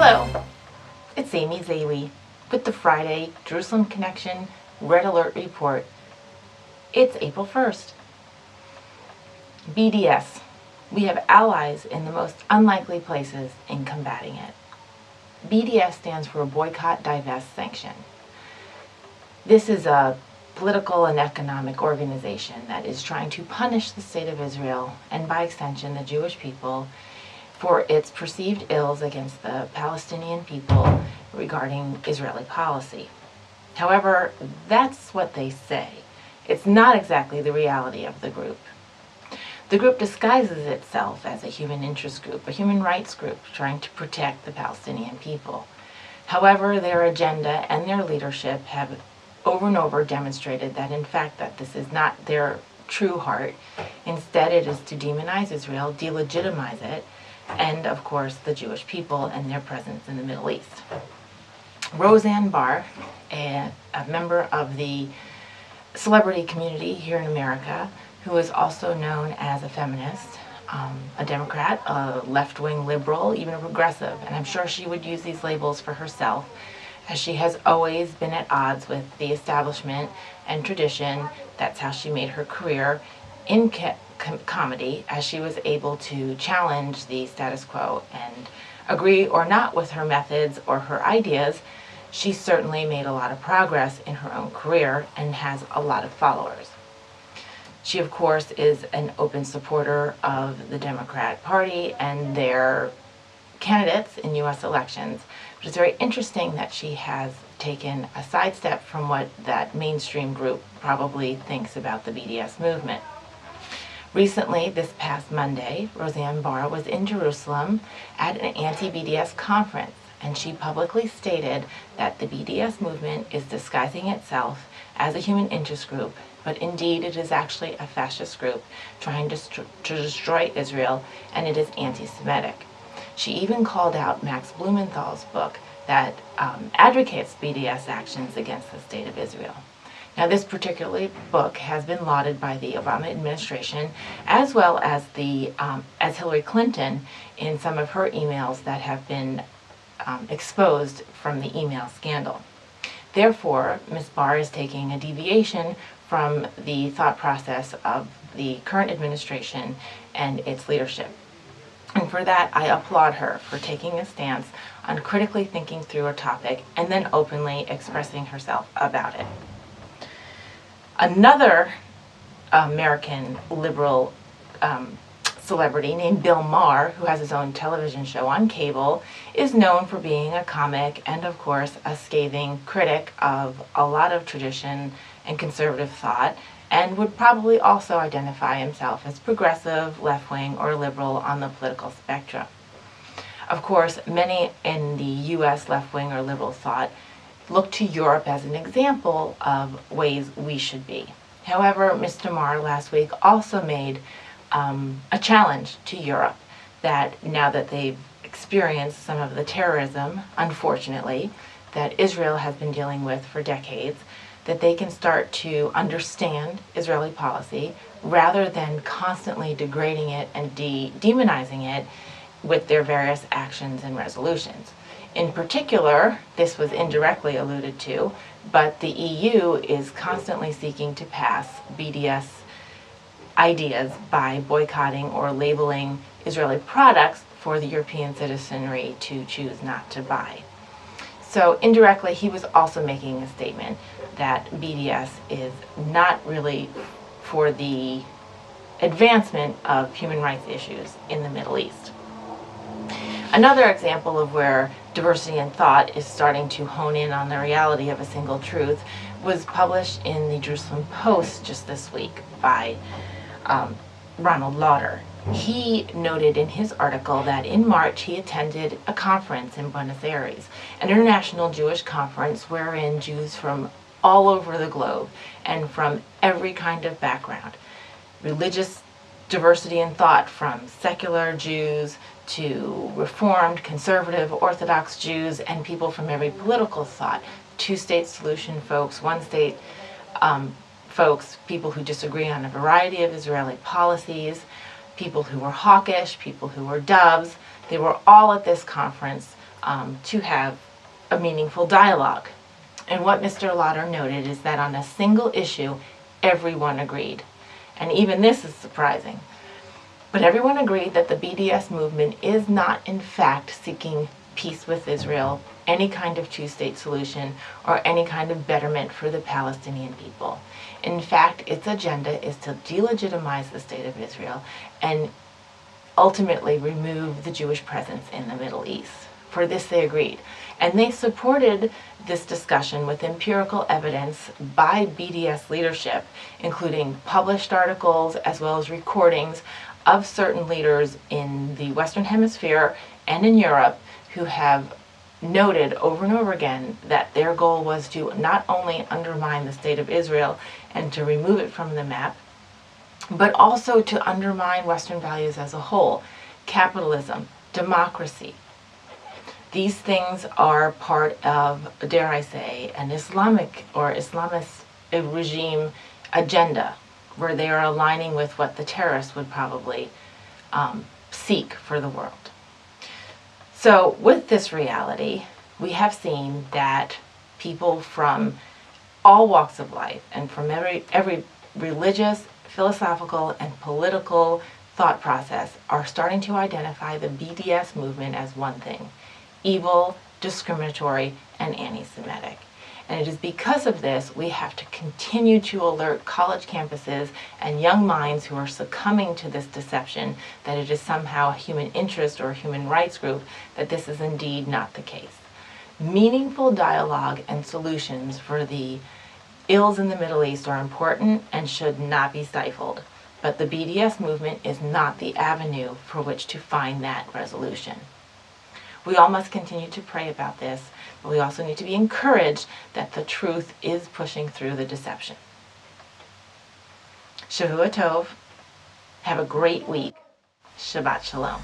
Hello, it's Amy Zewe with the Friday Jerusalem Connection Red Alert Report. It's April 1st. BDS. We have allies in the most unlikely places in combating it. BDS stands for Boycott, Divest, Sanction. This is a political and economic organization that is trying to punish the state of Israel and by extension the Jewish people for its perceived ills against the Palestinian people regarding Israeli policy. However, that's what they say. It's not exactly the reality of the group. The group disguises itself as a human interest group, a human rights group trying to protect the Palestinian people. However, their agenda and their leadership have over and over demonstrated that in fact that this is not their true heart. Instead, it is to demonize Israel, delegitimize it, and of course the Jewish people and their presence in the Middle East. Roseanne Barr, a member of the celebrity community here in America, who is also known as a feminist, a Democrat, a left-wing liberal, even a progressive, and I'm sure she would use these labels for herself, as she has always been at odds with the establishment and tradition. That's how she made her career in comedy, as she was able to challenge the status quo and agree or not with her methods or her ideas. She certainly made a lot of progress in her own career and has a lot of followers. She, of course, is an open supporter of the Democrat Party and their candidates in U.S. elections. But it's very interesting that she has taken a sidestep from what that mainstream group probably thinks about the BDS movement. Recently, this past Monday, Roseanne Barr was in Jerusalem at an anti-BDS conference, and she publicly stated that the BDS movement is disguising itself as a human interest group, but indeed it is actually a fascist group trying to destroy Israel, and it is anti-Semitic. She even called out Max Blumenthal's book that advocates BDS actions against the state of Israel. Now, this particular book has been lauded by the Obama administration, as well as as Hillary Clinton in some of her emails that have been exposed from the email scandal. Therefore, Ms. Barr is taking a deviation from the thought process of the current administration and its leadership. And for that, I applaud her for taking a stance on critically thinking through a topic and then openly expressing herself about it. Another American liberal celebrity named Bill Maher, who has his own television show on cable, is known for being a comic and, of course, a scathing critic of a lot of tradition and conservative thought, and would probably also identify himself as progressive, left-wing, or liberal on the political spectrum. Of course, many in the U.S. left-wing or liberal thought look to Europe as an example of ways we should be. However, Mr. Maher last week also made a challenge to Europe that now that they've experienced some of the terrorism, unfortunately, that Israel has been dealing with for decades, that they can start to understand Israeli policy rather than constantly degrading it and demonizing it with their various actions and resolutions. In particular, this was indirectly alluded to, but the EU is constantly seeking to pass BDS ideas by boycotting or labeling Israeli products for the European citizenry to choose not to buy. So indirectly, he was also making a statement that BDS is not really for the advancement of human rights issues in the Middle East. Another example of where diversity in thought is starting to hone in on the reality of a single truth was published in the Jerusalem Post just this week by Ronald Lauder. He noted in his article that in March he attended a conference in Buenos Aires, an international Jewish conference wherein Jews from all over the globe and from every kind of background, religious diversity in thought from secular Jews to Reformed, conservative, Orthodox Jews, and people from every political thought, two-state solution folks, one-state folks, people who disagree on a variety of Israeli policies, people who were hawkish, people who were doves. They were all at this conference to have a meaningful dialogue. And what Mr. Lauder noted is that on a single issue, everyone agreed. And even this is surprising. But everyone agreed that the BDS movement is not, in fact, seeking peace with Israel, any kind of two-state solution, or any kind of betterment for the Palestinian people. In fact, its agenda is to delegitimize the state of Israel and ultimately remove the Jewish presence in the Middle East. For this they agreed. And they supported this discussion with empirical evidence by BDS leadership, including published articles as well as recordings of certain leaders in the Western Hemisphere and in Europe who have noted over and over again that their goal was to not only undermine the state of Israel and to remove it from the map, but also to undermine Western values as a whole, capitalism, democracy. These things are part of, dare I say, an Islamic or Islamist regime agenda, where they are aligning with what the terrorists would probably seek for the world. So with this reality, we have seen that people from all walks of life and from every religious, philosophical, and political thought process are starting to identify the BDS movement as one thing: evil, discriminatory, and anti-Semitic. And it is because of this we have to continue to alert college campuses and young minds who are succumbing to this deception that it is somehow a human interest or a human rights group, that this is indeed not the case. Meaningful dialogue and solutions for the ills in the Middle East are important and should not be stifled. But the BDS movement is not the avenue for which to find that resolution. We all must continue to pray about this, but we also need to be encouraged that the truth is pushing through the deception. Shavua Tov. Have a great week. Shabbat Shalom.